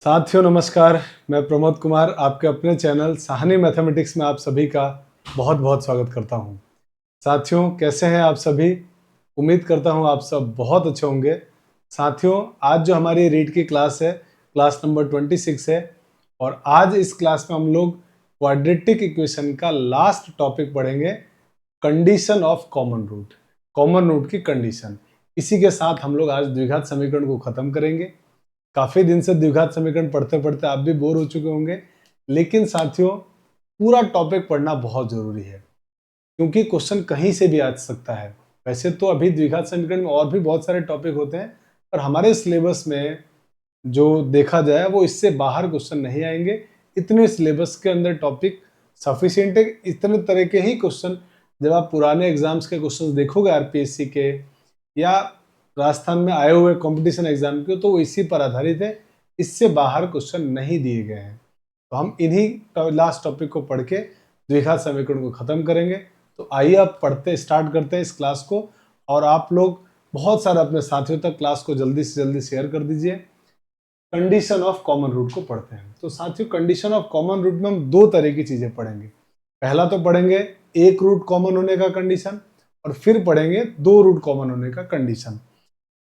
साथियों नमस्कार, मैं प्रमोद कुमार आपके अपने चैनल साहनी मैथमेटिक्स में आप सभी का बहुत बहुत स्वागत करता हूं। साथियों कैसे हैं आप सभी? उम्मीद करता हूं आप सब बहुत अच्छे होंगे। साथियों आज जो हमारी रीड की क्लास है, क्लास नंबर 26 है और आज इस क्लास में हम लोग क्वाड्रेटिक इक्वेशन का लास्ट टॉपिक पढ़ेंगे, कंडीशन ऑफ कॉमन रूट की कंडीशन। इसी के साथ हम लोग आज द्विघात समीकरण को खत्म करेंगे। काफी दिन से द्विघात समीकरण पढ़ते पढ़ते आप भी बोर हो चुके होंगे, लेकिन साथियों पूरा टॉपिक पढ़ना बहुत जरूरी है क्योंकि क्वेश्चन कहीं से भी आ सकता है। वैसे तो अभी द्विघात समीकरण में और भी बहुत सारे टॉपिक होते हैं, पर हमारे सिलेबस में जो देखा जाए वो इससे बाहर क्वेश्चन नहीं आएंगे। इतने सिलेबस के अंदर टॉपिक सफिशिएंट है। इतने तरह के ही क्वेश्चन जब आप पुराने एग्जाम्स के क्वेश्चन देखोगे आरपीएससी के या राजस्थान में आए हुए कंपटीशन एग्जाम के, तो वो इसी पर आधारित है। इससे बाहर क्वेश्चन नहीं दिए गए हैं। तो हम इन्हीं लास्ट टॉपिक को पढ़ के द्विघात समीकरण को खत्म करेंगे। तो आइए अब पढ़ते स्टार्ट करते हैं इस क्लास को, और आप लोग बहुत सारे अपने साथियों तक क्लास को जल्दी से जल्दी शेयर कर दीजिए। कंडीशन ऑफ कॉमन रूट को पढ़ते हैं। तो साथियों कंडीशन ऑफ कॉमन रूट में हम दो तरह की चीजें पढ़ेंगे। पहला तो पढ़ेंगे एक रूट कॉमन होने का कंडीशन, और फिर पढ़ेंगे दो रूट कॉमन होने का कंडीशन।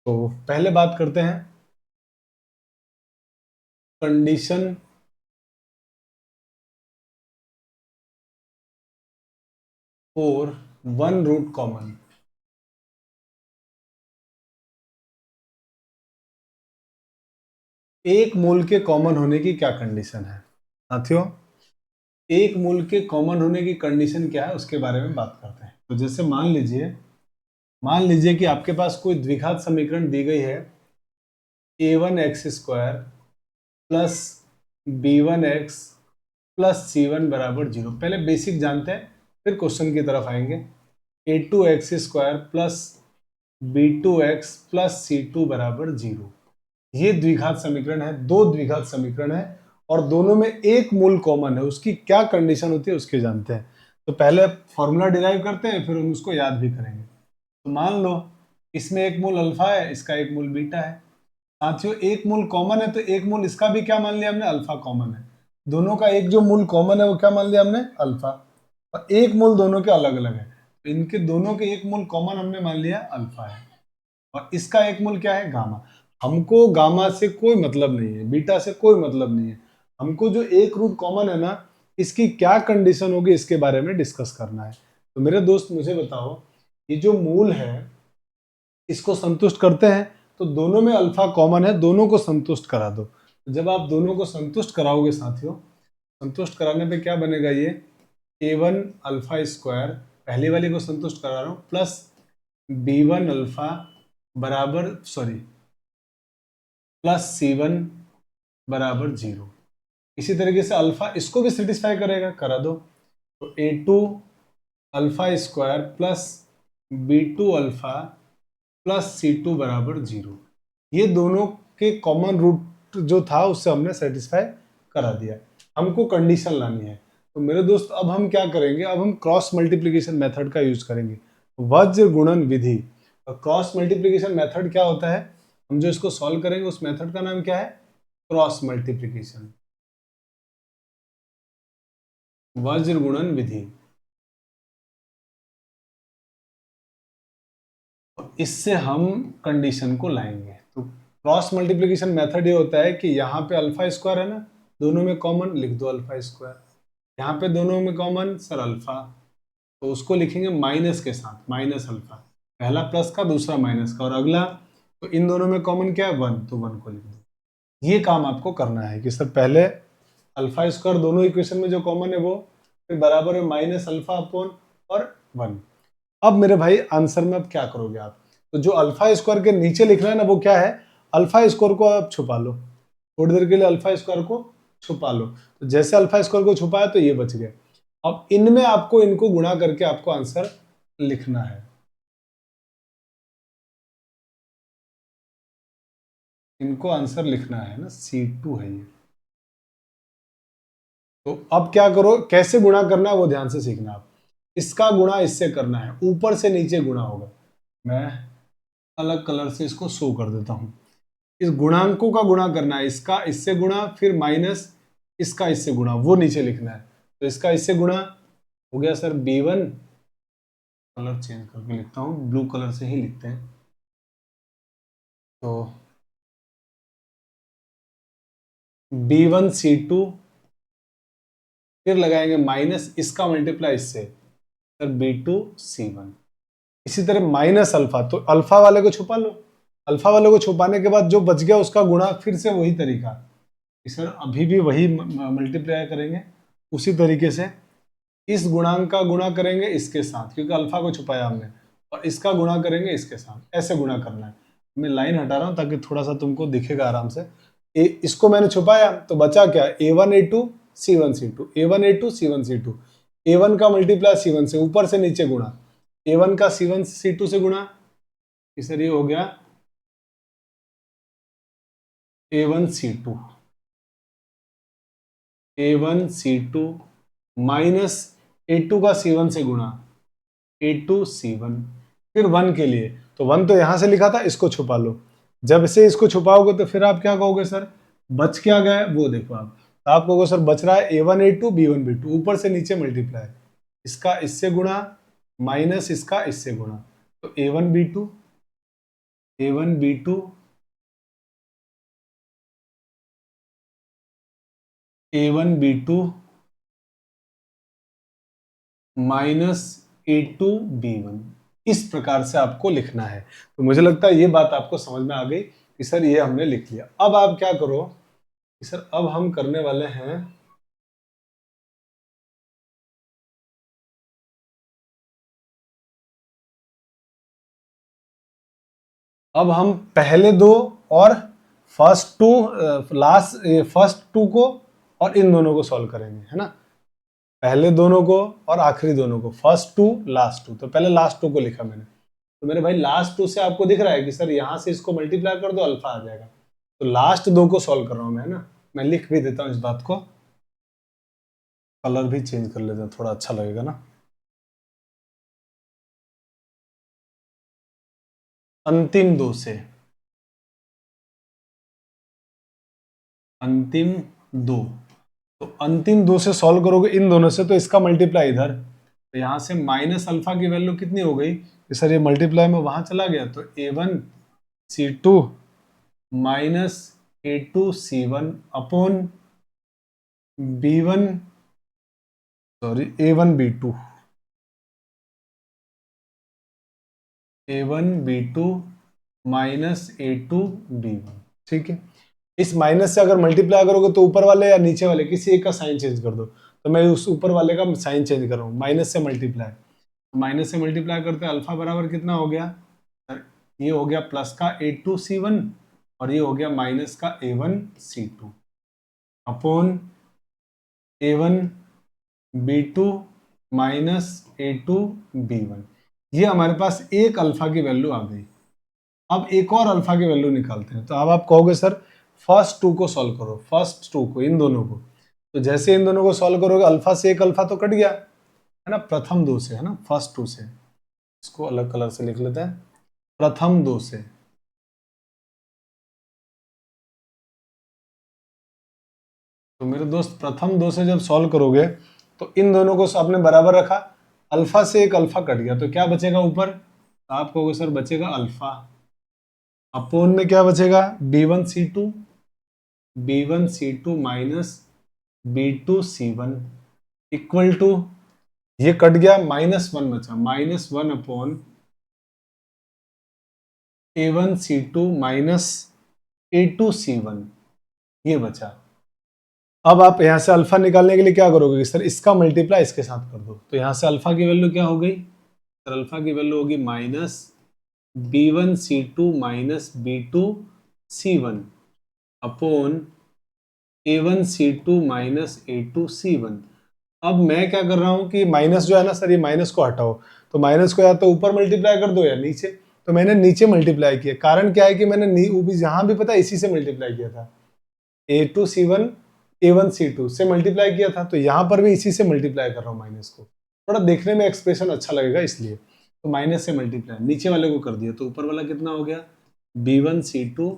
तो पहले बात करते हैं condition for one root common. एक मूल के कॉमन होने की क्या कंडीशन है साथियों? एक मूल के कॉमन होने की कंडीशन क्या है उसके बारे में बात करते हैं। तो जैसे मान लीजिए कि आपके पास कोई द्विघात समीकरण दी गई है, a1x² plus b1x plus c1 बराबर 0। पहले बेसिक जानते हैं फिर क्वेश्चन की तरफ आएंगे। a2x² plus b2x plus c2 बराबर 0। ये द्विघात समीकरण है, दो द्विघात समीकरण है और दोनों में एक मूल कॉमन है। उसकी क्या कंडीशन होती है उसके जानते हैं। तो पहले फॉर्मूला डिराइव करते हैं, फिर हम उसको याद भी करेंगे। तो मान लो इसमें एक मूल अल्फा है, इसका एक मूल बीटा है। साथियों एक मूल कॉमन है तो एक मूल इसका भी क्या मान लिया हमने, अल्फा कॉमन है। दोनों का एक जो मूल कॉमन है वो क्या मान लिया हमने, अल्फा। और एक मूल दोनों के अलग अलग है, तो इनके दोनों के एक मूल कॉमन हमने मान लिया अल्फा है। और इसका एक मूल क्या है, गामा। हमको गामा से कोई मतलब नहीं है, बीटा से कोई मतलब नहीं है। हमको जो एक रूट कॉमन है ना, इसकी क्या कंडीशन होगी इसके बारे में डिस्कस करना है। तो मेरे दोस्त मुझे बताओ, ये जो मूल है इसको संतुष्ट करते हैं, तो दोनों में अल्फा कॉमन है, दोनों को संतुष्ट करा दो। तो जब आप दोनों को संतुष्ट कराओगे साथियों, संतुष्ट कराने पे क्या बनेगा, ये a1 अल्फा स्क्वायर, पहली वाली को संतुष्ट करा रहा हूं, प्लस b1 अल्फा बराबर प्लस c1 बराबर 0। इसी तरीके से अल्फा इसको भी सेटिस्फाई करेगा, करा दो। तो a2 alpha square plus b2 alpha plus c2 बराबर 0। ये दोनों के कॉमन रूट जो था उससे हमने सेटिस्फाई करा दिया। हमको कंडीशन लानी है। तो मेरे दोस्त अब हम क्या करेंगे, अब हम क्रॉस मल्टीप्लिकेशन मेथड का यूज करेंगे, वज्र गुणन विधि। क्रॉस मल्टीप्लिकेशन मेथड क्या होता है, हम जो इसको सॉल्व करेंगे उस मेथड का नाम क्या है, क्रॉस मल्टीप्लिकेशन, वज्र गुणन विधि। इससे हम कंडीशन को लाएंगे। तो क्रॉस मल्टीप्लिकेशन मेथड ये होता है कि यहाँ पे अल्फा स्क्वायर है ना, दोनों में कॉमन लिख दो अल्फा स्क्वायर। यहाँ पे दोनों में कॉमन सर अल्फा, तो उसको लिखेंगे माइनस के साथ, माइनस अल्फा। पहला प्लस का दूसरा माइनस का, और अगला तो इन दोनों में कॉमन क्या है, 1, तो 1 को लिख दो। ये काम आपको करना है कि सर पहले अल्फा स्क्वायर दोनों इक्वेशन में जो कॉमन है वो, फिर बराबर है माइनस अल्फा अपॉन और 1। अब मेरे भाई आंसर में अब क्या करोगे आप, तो जो अल्फा स्क्वायर के नीचे लिख रहा है ना वो क्या है, अल्फा स्क्वायर को आप छुपा लो, थोड़ी देर के लिए अल्फा स्क्वायर को छुपा लो। तो जैसे अल्फा स्क्वायर को छुपाया तो ये बच गए। अब इनमें आपको इनको गुणा करके आपको आंसर लिखना है। इनको आंसर लिखना है ना, C2 है ये। तो अब क्या करो, कैसे गुणा करना है वो ध्यान से सीखना आप। इसका गुणा इससे करना है, ऊपर से नीचे गुणा होगा। मैं अलग कलर से इसको शो कर देता हूं। इस गुणांकों का गुणा करना है, इसका इससे गुणा फिर माइनस इसका इससे गुणा, वो नीचे लिखना है। तो इसका इससे गुणा हो गया सर B1, कलर चेंज करके लिखता हूँ, ब्लू कलर से ही लिखते हैं। तो B1C2 फिर लगाएंगे माइनस इसका मल्टीप्लाई इससे सर B2C1। इसी तरह माइनस अल्फा, तो अल्फा वाले को छुपा लो, अल्फा वाले को छुपाने के बाद जो बच गया उसका गुणा फिर से वही तरीका कि सर अभी भी वही मल्टीप्लाई करेंगे उसी तरीके से। इस गुणांक का गुणा करेंगे इसके साथ क्योंकि अल्फा को छुपाया हमने, और इसका गुणा करेंगे इसके साथ, ऐसे गुणा करना है। मैं लाइन हटा रहा हूं ताकि थोड़ा सा तुमको दिखेगा आराम से। इसको मैंने छुपाया तो बचा क्या, A1 A2 C1 C2, A1 A2 C1 C2, A1 का मल्टीप्लाई C1 से, ऊपर से नीचे गुणा, A1 का C1 C2 से गुणा, सर ये हो गया A1 C2, A1 C2 minus A2 का C1 से गुणा A2 C1, फिर 1 के लिए, तो 1 तो यहां से लिखा था, इसको छुपा लो। जब से इसको छुपाओगे तो फिर आप क्या कहोगे सर, बच क्या गया वो देखो आप, तो आप कहोगे सर बच रहा है A1 A2 B1 B2, ऊपर से नीचे मल्टीप्लाई, इसका इससे गुणा माइनस इसका इससे गुणा, तो A1 B2 A1 B2 A1 B2 minus A2 B1, इस प्रकार से आपको लिखना है। तो मुझे लगता है ये बात आपको समझ में आ गई कि सर ये हमने लिख लिया। अब आप क्या करो कि सर अब हम करने वाले हैं, अब हम पहले दो और first two last first two को और इन दोनों को सॉल्व करेंगे, है ना। पहले दोनों को और आखिरी दोनों को, फर्स्ट टू लास्ट टू। तो पहले लास्ट टू को लिखा मैंने, तो मेरे भाई लास्ट टू से आपको दिख रहा है कि सर यहां से इसको मल्टीप्लाई कर दो अल्फा आ जाएगा। तो लास्ट दो को सॉल्व कर रहा हूं मैं, है ना। मैं लिख भी देता हूं इस बात को, कलर भी चेंज कर लेते हैं थोड़ा अच्छा लगेगा ना। अंतिम दो से, अंतिम दो, तो अंतिम दो से सॉल्व करोगे इन दोनों से, तो इसका मल्टीप्लाई इधर, तो यहां से माइनस अल्फा की वैल्यू कितनी हो गई कि सर ये मल्टीप्लाई में वहां चला गया, तो A1 C2 minus A2 C1 upon B1 sorry A1 B2 A1 B2 minus A2 B1, ठीक है। इस माइनस से अगर मल्टीप्लाई करोगे तो ऊपर वाले या नीचे वाले किसी एक का साइन चेंज कर दो, तो मैं उस ऊपर वाले का साइन चेंज कर रहा हूँ, माइनस से मल्टीप्लाई, माइनस से मल्टीप्लाई करते हैं अल्फा बराबर कितना हो गया, ये हो गया प्लस का A2 C1 और ये हो गया माइनस का A1 C2 upon A1 B2 minus A2 B1। ये हमारे पास एक अल्फा की वैल्यू आ गई। अब एक और अल्फा की वैल्यू निकालते हैं, तो अब आप कहोगे सर फर्स्ट टू को सॉल्व करो, फर्स्ट टू को, इन दोनों को। तो जैसे इन दोनों को सॉल्व करोगे अल्फा से एक अल्फा तो कट गया, है ना, प्रथम दो से, है ना, फर्स्ट टू से। इसको अलग कलर से लिख लेते हैं, प्रथम दो से। तो मेरे दोस्त प्रथम दो से जब सॉल्व करोगे तो इन दोनों को आपने बराबर रखा, अल्फा से एक अल्फा कट गया, तो क्या बचेगा ऊपर, तो आप कहोगे सर बचेगा अल्फा, अपोन में क्या बचेगा B1C2, B1C2 minus B2C1 equal to, ये कट गया, -1 बचा, -1 अपॉन A1C2 माइनस A2C1, ये बचा। अब आप यहां से अल्फा निकालने के लिए क्या करोगे सर, इसका मल्टीप्लाई इसके साथ कर दो, तो यहां से अल्फा की वैल्यू क्या हो गई सर, अल्फा की वैल्यू होगी minus B1C2 minus B2C1 upon A1C2 minus A2C1। अब मैं क्या कर रहा हूं कि माइनस जो है ना सर, ये माइनस को हटाओ, तो माइनस को या तो ऊपर मल्टीप्लाई कर दो या नीचे, तो मैंने नीचे मल्टीप्लाई किया। कारण क्या है कि मैंने जहां भी पता इसी से मल्टीप्लाई किया था, A2C1 A1C2 से मल्टीप्लाई किया था, तो यहां पर भी इसी से मल्टीप्लाई कर रहा हूं माइनस को, थोड़ा देखने में एक्सप्रेशन अच्छा लगेगा इसलिए। तो माइनस से मल्टीप्लाई नीचे वाले को कर दिया, तो ऊपर वाला कितना हो गया B1C2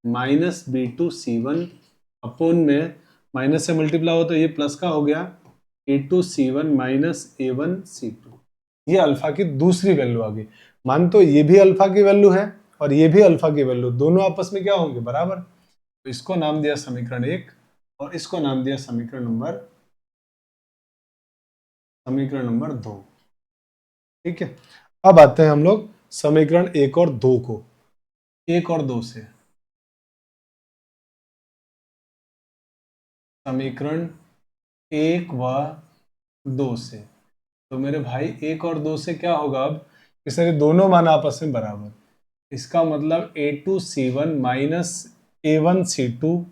माइनस B2C1 अपोन में माइनस से मल्टीप्लाई हो तो ये प्लस का हो गया A2C1 माइनस A1C2। ये अल्फा की दूसरी वैल्यू आ गई। मान तो ये भी अल्फा की वैल्यू है और ये भी अल्फा की वैल्यू, दोनों आपस में क्या होंगे, बराबर। तो इसको नाम दिया समीकरण 1 और इसको नाम दिया समीकरण नंबर 2। ठीक है, अब आते हैं हम लोग समीकरण 1 और 2 को। 1 और 2 से समीकरण 1 व 2 से, तो मेरे भाई 1 और 2 से क्या होगा अब कि सर ये दोनों मान आपस में बराबर, इसका मतलब A2C1 माइनस A1C2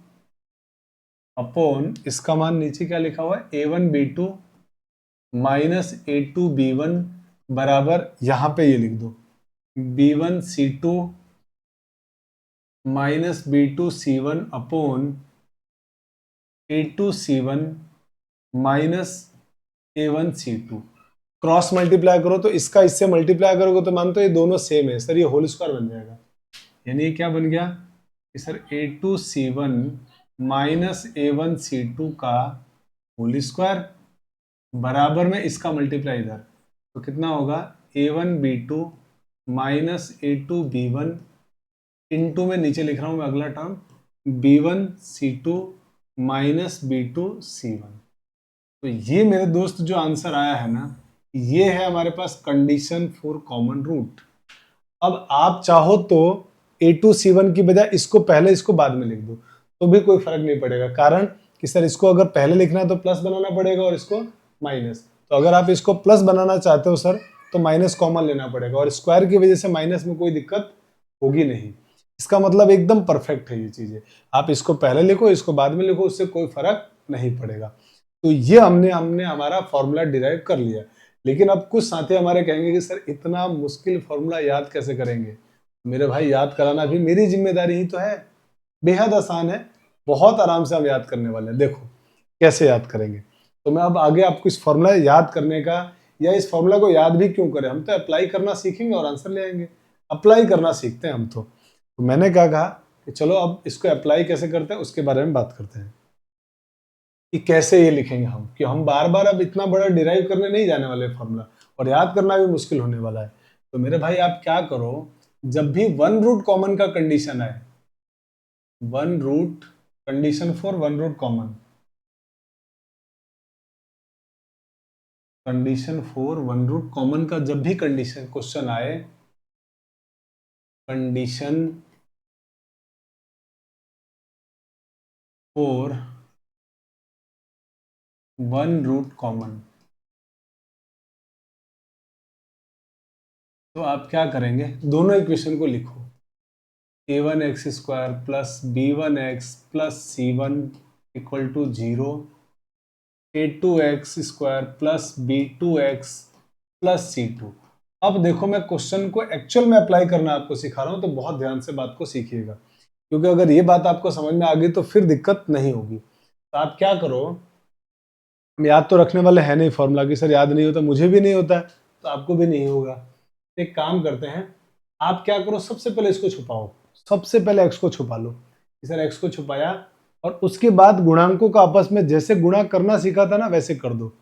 अपॉन इसका मान नीचे क्या लिखा हुआ है A1B2 माइनस A2B1 बराबर, यहां पे ये लिख दो B1C2 minus B2C1 upon A2C1 minus A1C2। Cross multiply करो तो इसका इससे मल्टीप्लाई करोगे तो मान तो ये दोनों सेम है सर, ये होल स्क्वायर बन जाएगा। यानी ये क्या बन गया कि सर A2C1 माइनस A1C2 का होल स्क्वायर बराबर में इसका मल्टीप्लाई इधर, तो कितना होगा A1B2 माइनस A2B1 इंटू में नीचे लिख रहा हूं मैं अगला टर्म B1C2 माइनस B2C1। तो ये मेरे दोस्त जो आंसर आया है ना, ये है हमारे पास कंडीशन फॉर कॉमन रूट। अब आप चाहो तो A2C1 की बजाय इसको पहले इसको बाद में लिख दो तो भी कोई फर्क नहीं पड़ेगा, कारण कि सर इसको अगर पहले लिखना है तो प्लस बनाना पड़ेगा और इसको माइनस, तो अगर आप इसको प्लस बनाना चाहते हो सर तो माइनस कॉमन लेना पड़ेगा और स्क्वायर की वजह से माइनस में कोई दिक्कत होगी नहीं। इसका मतलब एकदम परफेक्ट है ये चीजें, आप इसको पहले लिखो इसको बाद में लिखो उससे कोई फर्क नहीं पड़ेगा। तो ये हमने हमारा फॉर्मूला डिराइव कर लिया। लेकिन अब कुछ साथी हमारे कहेंगे कि सर इतना मुश्किल फॉर्मूला याद कैसे करेंगे। मेरे भाई याद कराना भी मेरी जिम्मेदारी ही तो है, बेहद आसान है, बहुत आराम से हम याद करने वाले हैं। देखो कैसे याद करेंगे, तो मैं अब आगे आपको इस फॉर्मूला याद करने का, या इस फॉर्मूला को याद भी क्यों करें, हम तो अप्लाई करना सीखेंगे और आंसर ले आएंगे। अप्लाई करना सीखते हैं हम तो मैंने क्या कहा कि चलो अब इसको अप्लाई कैसे करते हैं उसके बारे में बात करते हैं कि कैसे ये लिखेंगे हम, कि हम बार बार अब इतना बड़ा डिराइव करने नहीं जाने वाले फॉर्मूला और याद करना भी मुश्किल होने वाला है। तो मेरे भाई आप क्या करो, जब भी वन रूट कॉमन का कंडीशन आए, one root condition for one root common, condition for one root common का जब भी कंडीशन क्वेश्चन आए, condition for one root common, तो आप क्या करेंगे, दोनों इक्वेशन को लिखो a1x² plus b1x plus c1 equal to 0, a2x² plus b2x plus c2। अब देखो मैं क्वेश्चन को एक्चुअल में अप्लाई करना आपको सिखा रहा हूं तो बहुत ध्यान से बात को सीखिएगा, क्योंकि अगर ये बात आपको समझ में आ गई तो फिर दिक्कत नहीं होगी। तो आप क्या करो, हम याद तो रखने वाले हैं नहीं फॉर्मूला की सर, याद नहीं होता, मुझे भी नहीं होता है तो आपको भी नहीं होगा। एक काम करते हैं, आप क्या करो, सबसे पहले इसको छुपाओ, सबसे पहले x को छुपा लो। सर x को छुपाया और उसके बाद गुणांकों का आपस में जैसे गुणा करना सीखा था ना वैसे कर दो,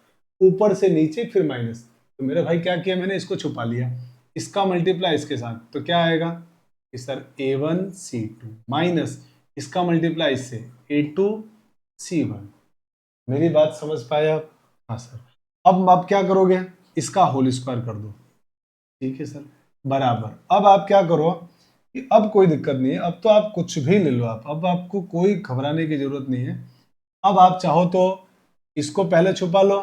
ऊपर से नीचे फिर माइनस। तो मेरे भाई क्या किया मैंने, इसको छुपा लिया, इसका मल्टीप्लाई इसके साथ, तो क्या आएगा कि सर A1C2 माइनस इसका मल्टीप्लाई इससे A2C1। मेरी बात समझ पाए आप? हाँ सर। अब आप क्या करोगे, इसका होल स्क्वायर कर दो, ठीक है सर, बराबर। अब आप क्या करो कि अब कोई दिक्कत नहीं है, अब तो आप कुछ भी ले लो, आप अब आपको कोई घबराने की जरूरत नहीं है। अब आप चाहो तो इसको पहले छुपा लो,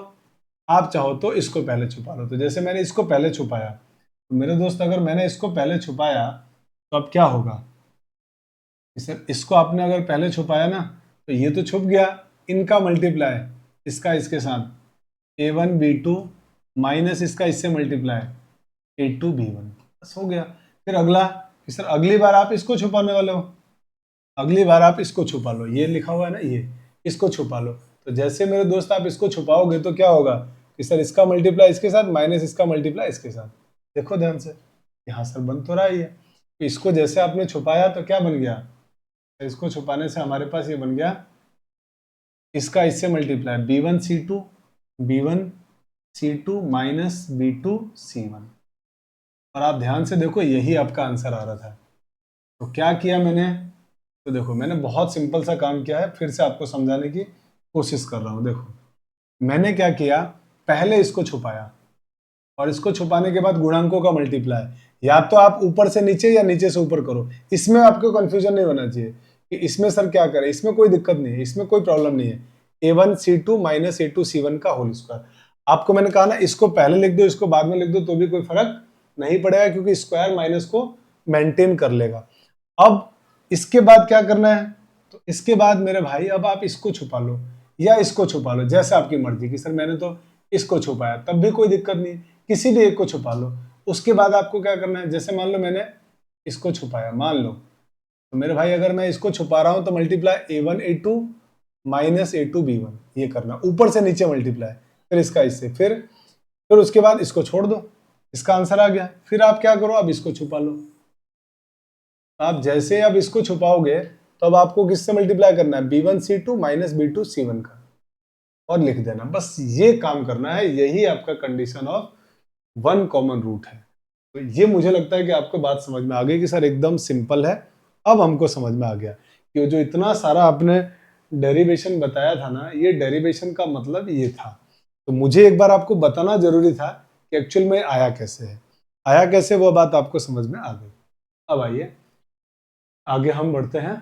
आप चाहो तो इसको पहले छुपा लो। तो जैसे मैंने इसको पहले छुपाया, तो मेरे दोस्त अगर मैंने इसको पहले छुपाया तो अब क्या होगा, सर इसको आपने अगर पहले छुपाया ना तो ये तो छुप गया, इनका मल्टीप्लाई इसका इसके साथ A1B2 माइनस इसका इससे मल्टीप्लाई A2B1, बस हो गया। फिर अगला कि सर अगली बार आप इसको छुपाने वाले हो, अगली बार आप इसको छुपा लो, ये लिखा हुआ है ना, ये इसको छुपा लो। तो जैसे मेरे दोस्त आप इसको छुपाओगे तो क्या होगा कि सर इसका मल्टीप्लाई इसके साथ माइनस इसका मल्टीप्लाई इसके साथ, देखो ध्यान से, यहाँ सर बन तो रहा ही है। तो इसको जैसे आपने छुपाया तो क्या बन गया, तो इसको छुपाने से हमारे पास ये बन गया, इसका इससे मल्टीप्लाई B1C2 माइनस B2C1। और आप ध्यान से देखो यही आपका आंसर आ रहा था। तो क्या किया मैंने, तो देखो मैंने बहुत सिंपल सा काम किया है, फिर से आपको समझाने की कोशिश कर रहा हूँ। देखो मैंने क्या किया, पहले इसको छुपाया और इसको छुपाने के बाद गुणांकों का मल्टीप्लाई। या तो आप ऊपर से नीचे या नीचे से ऊपर करो, इसमें आपको कंफ्यूजन नहीं होना चाहिए कि इसमें सर क्या करें, इसमें कोई दिक्कत नहीं है, इसमें कोई प्रॉब्लम नहीं है। A1C2 माइनस A2C1 का होल स्क्वायर। आपको मैंने कहा ना, इसको पहले लिख दो, इसको बाद में लिख दो तो भी कोई फर्क नहीं पड़ेगा, क्योंकि स्क्वायर माइनस को मेंटेन कर लेगा। अब इसके बाद क्या करना है, तो इसके बाद मेरे भाई अब आप इसको छुपा लो या इसको छुपा लो, जैसे आपकी मर्जी की। सर मैंने तो इसको छुपाया, तब भी कोई दिक्कत नहीं, किसी भी एक को छुपा लो। उसके बाद आपको क्या करना है, जैसे मान लो मैंने इसको छुपाया, मान लो, तो मेरे भाई अगर मैं इसको छुपा रहा हूं तो मल्टीप्लाई A1A2 माइनस A2B1, ये करना, ऊपर से नीचे मल्टीप्लाई, फिर इसका इससे, फिर उसके बाद इसको छोड़ दो, इसका आंसर आ गया। फिर आप क्या करो, अब इसको छुपा लो। आप जैसे अब इसको छुपाओगे तो अब आपको किससे मल्टीप्लाई करना है, B1C2 माइनस B2C1 का, और लिख देना। बस ये काम करना है, यही आपका condition of one common root है। तो ये मुझे लगता है कि आपको बात समझ में आ गई कि सर एकदम सिंपल है। अब हमको समझ में आ गया कि जो इतना सारा आपने डेरिवेशन बताया था ना, ये डेरिवेशन का मतलब ये था। तो मुझे एक बार आपको बताना जरूरी था कि एक्चुअल में आया कैसे है, आया कैसे, वो बात आपको समझ में आ गई। अब आइए आगे हम बढ़ते हैं।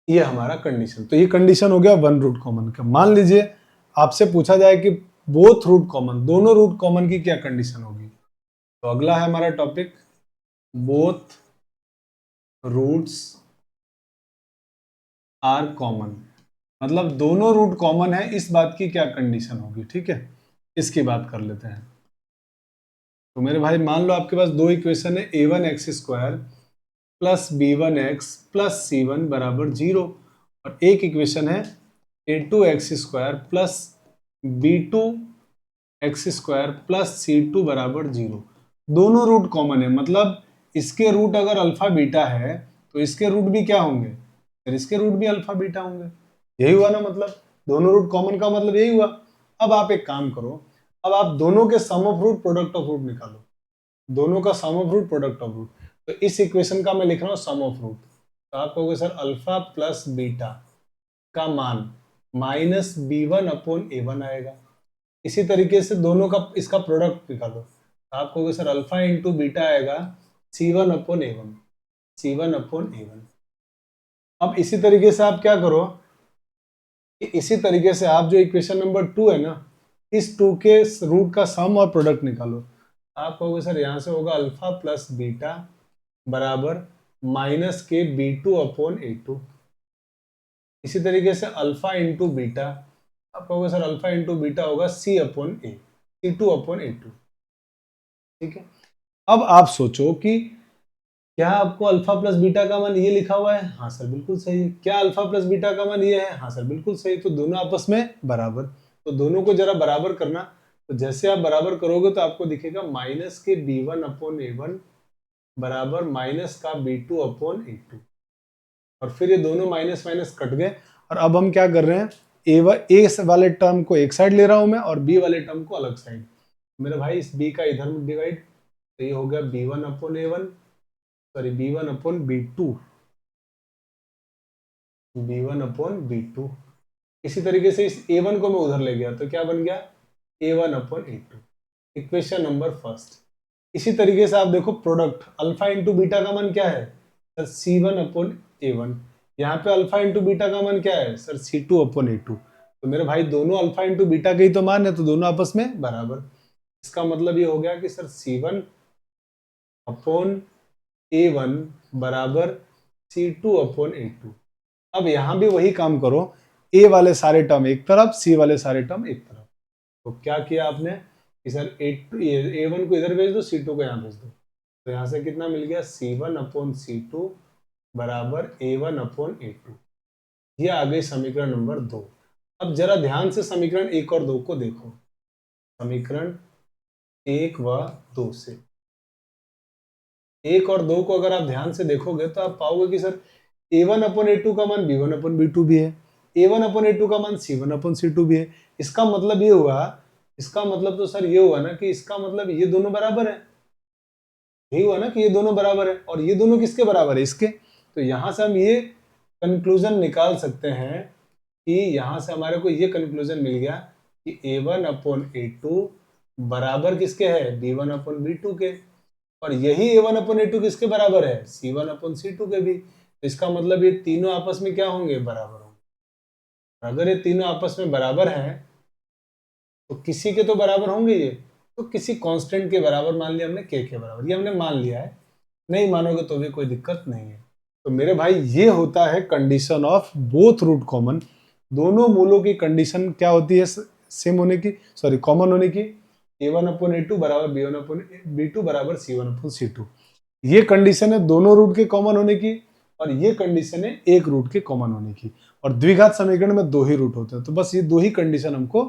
ये हमारा कंडीशन, तो ये कंडीशन हो गया वन रूट कॉमन का। मान लीजिए आपसे पूछा जाए कि बोथ रूट कॉमन, दोनों रूट कॉमन की क्या कंडीशन होगी। तो अगला है हमारा topic, both roots are common, मतलब दोनों रूट कॉमन है, इस बात की क्या कंडीशन होगी। ठीक है, इसकी बात कर लेते हैं। तो मेरे भाई मान लो आपके पास दो इक्वेशन है, A1x² plus B1x plus C1 बराबर 0, और एक इक्वेशन है A2x² plus B2x² plus C2 बराबर 0। दोनों रूट कॉमन है, मतलब इसके रूट अगर अल्फा बीटा है तो इसके रूट भी क्या होंगे, फिर इसके रूट भी अल्फा बीटा होंगे। यही हुआ ना, मतलब दोनों रूट कॉमन का मतलब यही हुआ। अब आप एक काम करो, अब आप दोनों के sum of root product of root निकालो, दोनों का sum of root product of root. तो इस इक्वेशन का मैं लिख रहा हूं सम ऑफ रूट, तो आप कहोगे सर अल्फा प्लस बीटा का मान माइनस B1/A1 आएगा। इसी तरीके से दोनों का इसका प्रोडक्ट निकालो, तो आप कहोगे सर अल्फा इंटू बीटा आएगा C1/A1, C1/A1। अब इसी तरीके से आप क्या करो कि इसी तरीके से आप जो इक्वेशन नंबर 2 है ना, इस 2 के रूट का सम और प्रोडक्ट निकालो। आप कहोगे सर यहां से होगा अल्फा प्लस बीटा बराबर माइनस के B2/A2। इसी तरीके से अल्फा इंटू बीटा, आप कहोगे सर अल्फा इंटू बीटा होगा C/A, C2/A2। ठीक है, अब आप सोचो कि क्या आपको अल्फा प्लस बीटा का मान ये लिखा हुआ है, हाँ सर बिल्कुल सही है। क्या अल्फा प्लस बीटा का मान ये है, हाँ सर बिल्कुल सही। तो दोनों आपस में बराबर, तो दोनों को जरा बराबर करना। तो जैसे आप बराबर करोगे तो आपको दिखेगा माइनस के B1/A1 बराबर माइनस का B2/A2, और फिर ये दोनों माइनस माइनस कट गए। और अब हम क्या कर रहे हैं, ए वाले टर्म को एक साइड ले रहा हूं मैं और बी वाले टर्म को अलग साइड। मेरे भाई इस बी का इधर डिवाइड, तो ये हो गया B1/A1, सॉरी B1/B2, B1/B2। इसी तरीके से इस A1 को मैं उधर ले गया तो क्या बन गया, A1/A2, इक्वेशन नंबर फर्स्ट। इसी तरीके से आप देखो प्रोडक्ट, अल्फा इंटू बीटा का मान क्या है सर, C1/A1। यहाँ पे अल्फा इंटू बीटा का मान क्या है सर, C2/A2। तो मेरे भाई दोनों अल्फा इंटू बीटा के ही तो मान है, तो दोनों आपस में बराबर। इसका मतलब ये हो गया कि सर C1/A1 बराबर C2/A2। अब यहां भी वही काम करो, ए वाले सारे टर्म एक तरफ, सी वाले सारे टर्म एक तरफ। तो क्या किया आपने कि सर A1 को इधर भेज दो, C2 को यहां भेज दो। तो यहां से कितना मिल गया, C1/C2 बराबर A1/A2। ये आ गई समीकरण नंबर 2। अब जरा ध्यान से समीकरण 1 और 2 को देखो, समीकरण 1 व 2 से, 1 और 2 को अगर आप ध्यान से देखोगे तो आप पाओगे कि सर A1 अपॉन A2 का मान B1 अपॉन B2 भी है, A1 अपॉन A2 का मान C1 अपॉन C2 भी है। इसका मतलब ये हुआ, इसका मतलब तो सर ये हुआ ना कि इसका मतलब ये दोनों बराबर है, यही हुआ ना कि ये दोनों बराबर है, और ये दोनों किसके बराबर है, इसके। तो यहां से हम ये कंक्लूजन निकाल सकते हैं कि यहां से हमारे को ये कंक्लूजन मिल गया कि A1 अपॉन A2 बराबर किसके है, B1 अपॉन B2 के, और यही A1 अपॉन A2 किसके बराबर है, C1 अपॉन C2 के भी। तो इसका मतलब ये तीनों आपस में क्या होंगे, बराबर होंगे। अगर ये तीनों आपस में बराबर हैं तो किसी के तो बराबर होंगे ये, तो किसी कांस्टेंट के बराबर मान लिया हमने, के बराबर, ये हमने मान लिया है। नहीं मानोगे तो भी कोई दिक्कत नहीं है। तो मेरे भाई ये होता है condition of both root common. दोनों मूलों की कंडीशन क्या होती है, सेम होने की, सॉरी कॉमन होने की। A1 अपॉन A2 बराबर B1 अपॉन B2 बराबर C1 अपॉन C2, ये कंडीशन है दोनों रूट के कॉमन होने की, और ये कंडीशन है एक रूट के कॉमन होने की। और द्विघात समीकरण में दो ही रूट होते हैं, तो बस ये दो ही कंडीशन हमको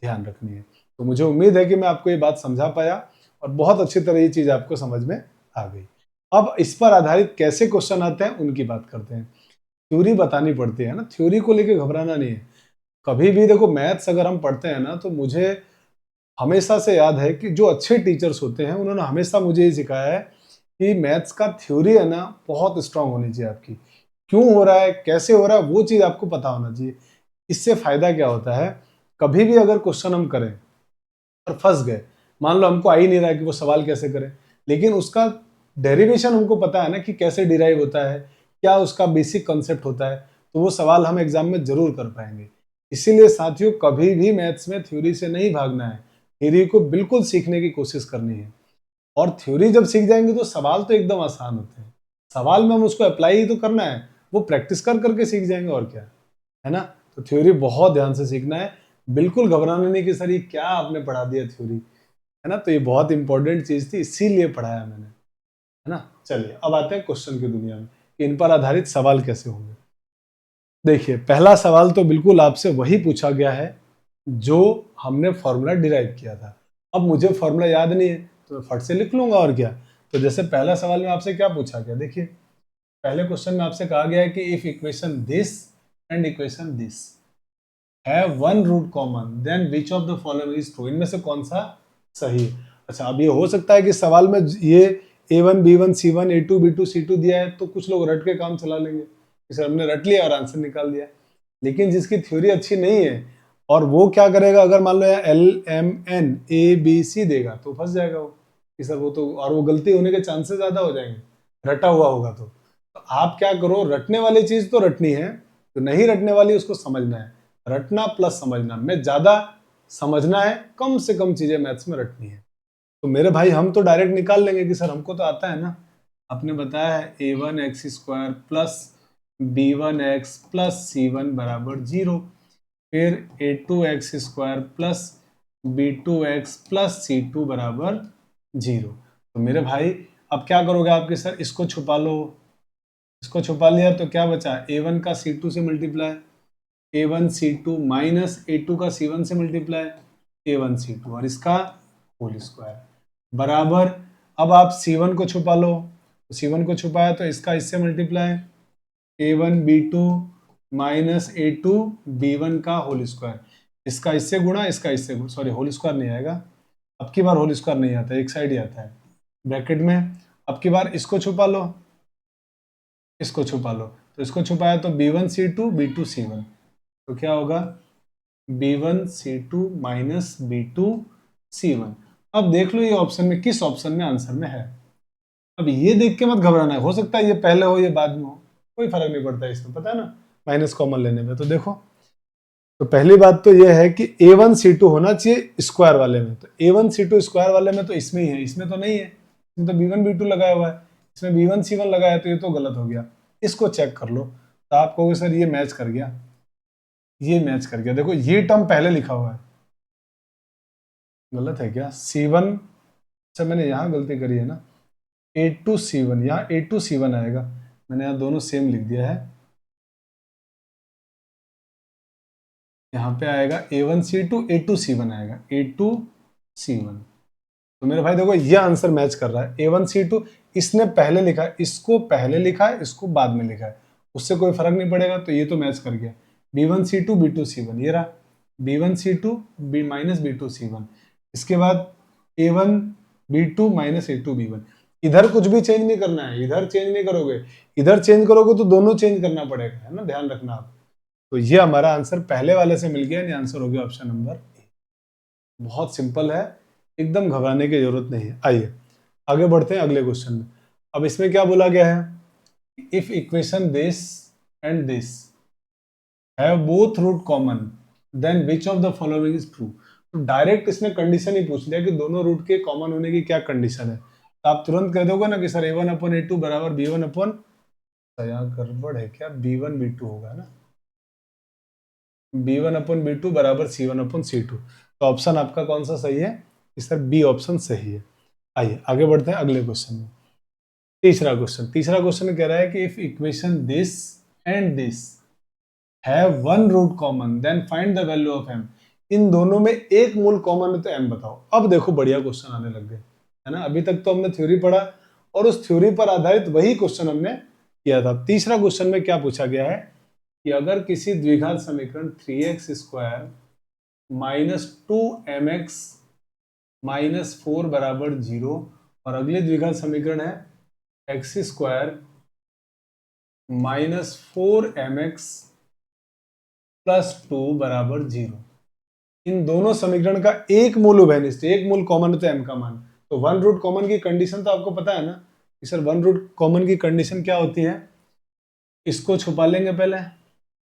ध्यान रखनी है। तो मुझे उम्मीद है कि मैं आपको ये बात समझा पाया और बहुत अच्छी तरह ये चीज आपको समझ में आ गई। अब इस पर आधारित कैसे क्वेश्चन आते हैं उनकी बात करते हैं। थ्योरी बतानी पड़ती है ना, थ्योरी को लेके घबराना नहीं है। कभी भी देखो मैथ्स अगर हम पढ़ते हैं ना, तो मुझे हमेशा से याद है कि जो अच्छे टीचर्स होते हैं उन्होंने हमेशा मुझे ये सिखाया है कि मैथ्स का थ्योरी है ना बहुत स्ट्रांग होनी चाहिए आपकी। क्यों हो रहा है, कैसे हो रहा है, वो चीज आपको पता होना चाहिए। इससे फायदा क्या होता है, कभी भी अगर क्वेश्चन हम करें और फंस गए, मान लो हमको आ ही नहीं रहा है कि वो सवाल कैसे करें, लेकिन उसका डेरिवेशन हमको पता है ना कि कैसे डिराइव होता है, क्या उसका बेसिक कॉन्सेप्ट होता है, तो वो सवाल हम एग्जाम में जरूर कर पाएंगे। इसीलिए साथियों कभी भी मैथ्स में थ्योरी से नहीं भागना है, थ्योरी को बिल्कुल सीखने की कोशिश करनी है। और थ्योरी जब सीख जाएंगे तो सवाल तो एकदम आसान होते हैं। सवाल में हम उसको अप्लाई ही तो करना है, वो प्रैक्टिस कर करके सीख जाएंगे और क्या है ना। तो थ्योरी बहुत ध्यान से सीखना है, बिल्कुल घबराना नहीं कि सर ये क्या आपने पढ़ा दिया थ्योरी, है ना। तो ये बहुत इंपॉर्टेंट चीज थी, इसीलिए पढ़ाया मैंने, है ना। चलिए अब आते हैं क्वेश्चन की दुनिया में कि इन पर आधारित सवाल कैसे होंगे। देखिए पहला सवाल तो बिल्कुल आपसे वही पूछा गया है जो हमने फॉर्मूला डिराइव किया था। अब मुझे फॉर्मूला याद नहीं है तो मैं फट से लिख लूंगा और क्या। तो जैसे पहला सवाल में आपसे क्या पूछा गया, देखिए पहले क्वेश्चन में आपसे कहा गया है कि if equation this and equation this have one root common then which of the following is true, इनमें से कौन सा सही है। अच्छा अब ये हो सकता है कि सवाल में ये A1 B1 C1 A2 B2 C2 दिया है तो कुछ लोग रट के काम चला लेंगे, इसे हमने रट लिया और आंसर निकाल दिया। लेकिन जिसकी थ्योरी अच्छी नहीं है और वो क्या करेगा, अगर मान लो LMNABC देगा तो फंस जाएगा वो कि सर वो तो, और वो गलती होने के चांसेस ज्यादा हो जाएंगे रटा हुआ होगा तो आप क्या करो, रटने वाली चीज तो रटनी है, तो नहीं रटने वाली उसको समझना है। रटना प्लस समझना में ज्यादा समझना है, कम से कम चीजें मैथ्स में रटनी है। तो मेरे भाई हम तो डायरेक्ट निकाल लेंगे कि सर हमको तो आता है ना, आपने बताया है A1x² plus B1x plus C1 बराबर 0, फिर A2x² plus B2x plus C2 बराबर 0। तो मेरे भाई अब क्या करोगे आपके सर, इसको छुपा लो, इसको छुपा लिया तो क्या बचा, A1 का C2 से multiply, A1 C2 minus A2 का C1 से मल्टीप्लाई, A1 C2 और इसका होल स्क्वायर बराबर। अब आप C1 को छुपा लो, तो C1 को छुपाया तो इसका इससे multiply, A1 B2 minus A2 B1 का होल स्क्वायर, इसका इससे गुणा, इसका इससे गुणा, सॉरी होल स्क्वायर नहीं आएगा, अब की बार होल स्क्वायर नहीं आता, एक साइड ही आता है ब्रैकेट में। अब की बार इसको छुपा लो, इसको छुपा लो, तो इसको छुपाया तो B1 C2 B2 C1, तो क्या होगा B1 C2 minus B2 C1। अब देख लो ये ऑप्शन में किस ऑप्शन में आंसर में है। अब ये देख के मत घबराना है, हो सकता है ये पहले हो ये बाद में हो, कोई फर्क नहीं पड़ता इसमें, पता है ना, माइनस कॉमन लेने में। तो देखो, तो पहली बात तो ये है कि A1 C2 होना चाहिए स्क्वायर वाले में, तो A1 C2 स्क्वायर वाले में तो इसमें ही है, इसमें तो नहीं है, इसमें तो B1 B2 लगाया हुआ है, इसमें B1 C1 लगाया, तो ये तो गलत हो गया। इसको चेक कर लो तो आप कहोगे सर ये मैच कर गया, ये मैच कर गया। देखो ये टर्म पहले लिखा हुआ है, गलत है क्या, C1, अच्छा मैंने यहाँ गलती करी है ना, A2 C1, यहाँ A2 C1 आएगा, मैंने यहाँ दोनों सेम लिख दिया है, यहाँ पे आएगा A1 C2 A2 C1 आएगा, A2 C1। तो मेरे भाई देखो ये आंसर मैच कर रहा है, A1 C2 इसने पहले लिखा है, इसको पहले लिखा है, इसको बाद में लिखा है, उससे कोई फर्क नहीं पड़ेगा, तो ये तो मैच कर गया। B1C2 B2C1 ये रहा, B1C2 B माइनस B2C1। इसके बाद A1 B2 minus A2 B1। इधर कुछ भी चेंज नहीं करना है, इधर चेंज नहीं करोगे, इधर चेंज करोगे तो दोनों चेंज करना पड़ेगा, है ना, ध्यान रखना आप। तो ये हमारा आंसर पहले वाले से मिल गया, यानी आंसर हो गया ऑप्शन नंबर ए। बहुत सिंपल है, एकदम घबराने की जरूरत नहीं है। आइए आगे बढ़ते हैं अगले क्वेश्चन में। अब इसमें क्या बोला गया है, if equation this and this have both root common then which of the following is true. तो डायरेक्ट इसने कंडीशन ही पूछ लिया कि दोनों रूट के कॉमन होने की क्या कंडीशन है, तो आप तुरंत कह दोगे ना कि सर A1/A2 बराबर B1 यार गड़बड़ है क्या, B1/B2 होगा ना, B1/B2 बराबर C1/C2। तो ऑप्शन आपका कौन सा सही है, कि सर बी ऑप्शन सही है। आइए आगे बढ़ते हैं अगले क्वेश्चन में। तीसरा क्वेश्चन कह रहा है कि if equation this and this have one root common then find the value of m। इन दोनों में एक मूल कॉमन है तो m बताओ। अब देखो बढ़िया क्वेश्चन आने लग गए, है ना। अभी तक तो हमने थ्योरी पढ़ा और उस थ्योरी पर आधारित वही क्वेश्चन हमने किया था। तीसरा क्वेश्चन में क्या पूछा गया है कि अगर किसी द्विघात समीकरण 3x² माइनस 2mx माइनस 4 बराबर 0 और अगले द्विघात समीकरण है x² माइनस 4mx प्लस 2 बराबर 0, इन दोनों समीकरण का एक मूल उभयनिष्ठ, एक मूल कॉमन है तो m का मान। तो वन रूट कॉमन की कंडीशन तो आपको पता है ना कि सर वन रूट कॉमन की कंडीशन क्या होती है, इसको छुपा लेंगे पहले,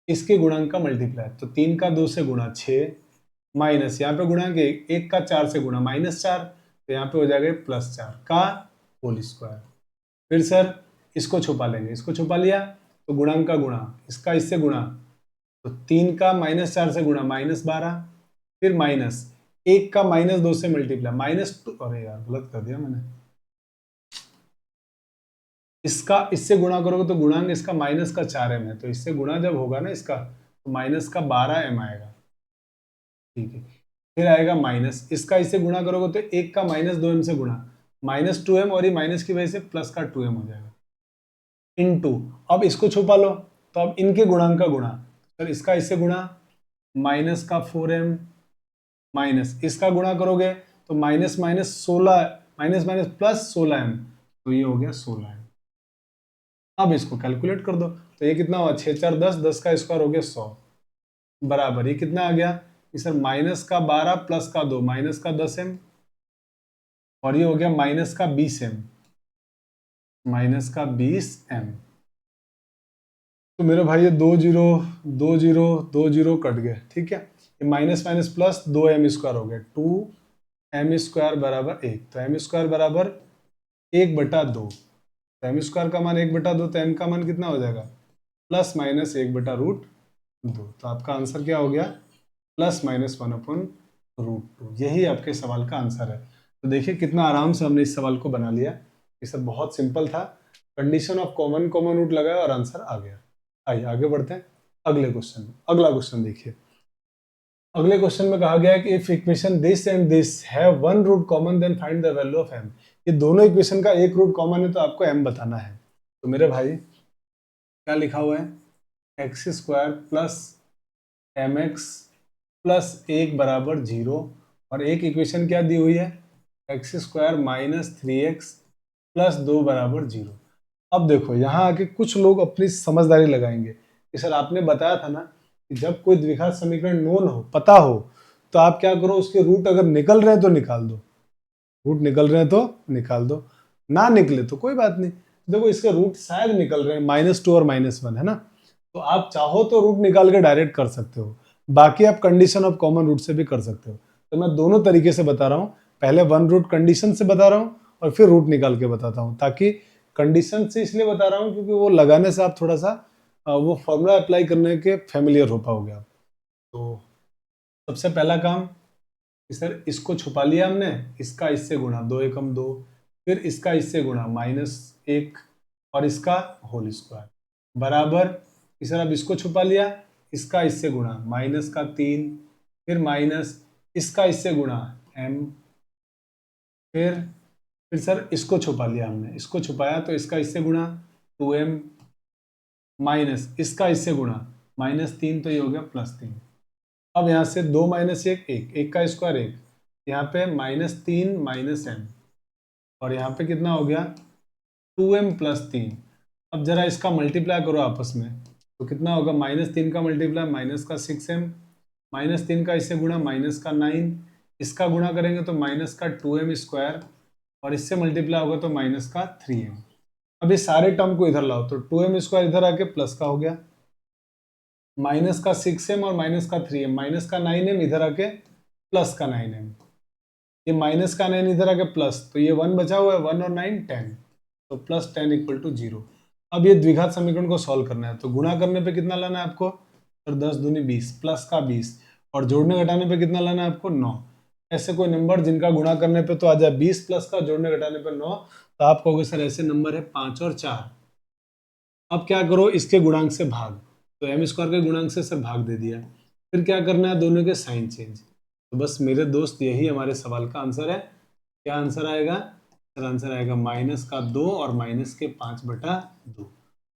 इसके गुणांक का मल्टीप्लाई, तो 3 का 2 से गुणा 6 माइनस यहाँ पे गुणा के 1 का 4 से गुणा -4, तो यहाँ पे हो जाएगा +4 का होल स्क्वायर। फिर सर इसको छुपा लेंगे, इसको छुपा लिया तो गुणांक का गुणा, इसका इससे गुणा, तो 3 का -4 से गुणा -12, फिर माइनस 1 का -2 से मल्टीप्लाई -2, अरे यार गलत कर दिया मैंने, इसका इससे गुणा करोगे तो गुणांक इसका -4m है, तो इससे गुणा जब होगा ना इसका, तो -12m आएगा, ठीक है। फिर आएगा माइनस, इसका इससे गुणा करोगे तो 1 का -2m से गुणा, -2m, और ये माइनस की वजह से प्लस का 2m हो जाएगा, इनटू, अब इसको छुपा लो तो अब इनके गुणांक का गुणा, सर इसका इससे गुणा -4m माइनस इसका गुणा करोगे तो minus minus 16 minus minus plus 16m, तो ये हो गया 16m। अब इसको कैलकुलेट कर दो तो ये कितना हुआ, 6 4 10, 10 का स्क्वायर हो गया 100 बराबर ये कितना आ गया कि सर -12 प्लस का 2 -10m, और ये हो गया -20m, -20m। तो मेरे भाई ये 2 0 कट गए, ठीक है। ये माइनस माइनस प्लस 2m² हो गया, 2m² बराबर 1, तो m² बराबर 1/2, तो m² का मान 1/2, तो m का मान कितना हो जाएगा, +-1/√2। तो आपका आंसर क्या हो गया, +-1/√2। यही आपके सवाल का आंसर है। तो देखिए कितना आराम से हमने इस सवाल को बना लिया, ये सब बहुत सिंपल था, कंडीशन ऑफ कॉमन रूट लगाया और आंसर आ गया। आइए आगे बढ़ते हैं अगले क्वेश्चन में। अगला क्वेश्चन देखिए, अगले क्वेश्चन में कहा गया है कि if equation this and this have one root common then find the value of m। ये दोनों इक्वेशन का एक रूट कॉमन है तो आपको m बताना है। तो मेरे भाई क्या लिखा हुआ है, x² प्लस mx प्लस 1 बराबर 0, और एक इक्वेशन क्या दी हुई है, x² माइनस 3x प्लस 2 बराबर 0। अब देखो यहाँ आके कुछ लोग अपनी समझदारी लगाएंगे कि सर आपने बताया था ना कि जब कोई द्विघात समीकरण नोन हो, पता हो, तो आप क्या करो, उसके रूट अगर निकल रहे हैं तो निकाल दो, रूट निकल रहे हैं तो निकाल दो, ना निकले तो कोई बात नहीं। देखो इसके रूट शायद निकल रहे हैं -2 और -1, है ना, तो आप चाहो तो रूट निकाल के डायरेक्ट कर सकते हो, बाकी आप कंडीशन ऑफ कॉमन रूट से भी कर सकते हो। तो मैं दोनों तरीके से बता रहा हूँ, पहले वन रूट कंडीशन से बता रहा हूँ और फिर रूट निकाल के बताता हूँ, ताकि कंडीशन से इसलिए बता रहा हूँ क्योंकि वो लगाने से आप थोड़ा सा वो फॉर्मूला अप्लाई करने के फैमिलियर हो पाओगे आप। तो सबसे पहला काम कि सर इसको छुपा लिया हमने, इसका इससे गुणा, 2 एकम 2, फिर इसका इससे गुणा -1 और इसका होल स्क्वायर बराबर कि सर अब इसको छुपा लिया, इसका इससे गुणा -3, फिर माइनस इसका इससे गुणा m, फिर सर इसको छुपा लिया हमने, इसको छुपाया तो इसका इससे गुणा 2m, माइनस इसका इससे गुणा, -3 तो ये हो गया +3। अब यहाँ से 2 - 1 1, 1 का स्क्वायर 1, यहाँ पे -3 -m, और यहाँ पे कितना हो गया 2m + 3। अब जरा इसका मल्टीप्लाई करो आपस में, तो कितना होगा -3 का मल्टीप्लाई माइनस का 6m, -3 का इससे गुणा माइनस का 9, इसका गुणा करेंगे तो माइनस का 2m², और इससे मल्टीप्लाई होगा तो माइनस का 3m। अब ये सारे टर्म को इधर लाओ तो 2m² इधर आके प्लस का हो गया, माइनस का 6m और माइनस का 3m, माइनस का 9m इधर आके प्लस का 9m, ये माइनस का 9 इधर आके प्लस, तो ये 1 बचा हुआ है, 1 और 9 10, तो +10 = 0। अब ये द्विघात समीकरण को सॉल्व करना है, तो गुणा करने पे कितना लाना है आपको, और 10 दूनी 20 प्लस का 20, और जोड़ने घटाने पे कितना लाना है आपको 9। ऐसे कोई नंबर जिनका गुणा करने पे तो आ जाए 20 प्लस का, जोड़ने घटाने पे 9, तो आप कहोगे सर ऐसे नंबर है 5 और 4। अब क्या करो, इसके गुणांक से भाग, तो m² के गुणांक से सर भाग दे दिया, फिर क्या करना है, दोनों के साइन चेंज। तो बस मेरे दोस्त यही हमारे सवाल का आंसर है। क्या आंसर आएगा सर, आंसर आएगा -2 और -5/2।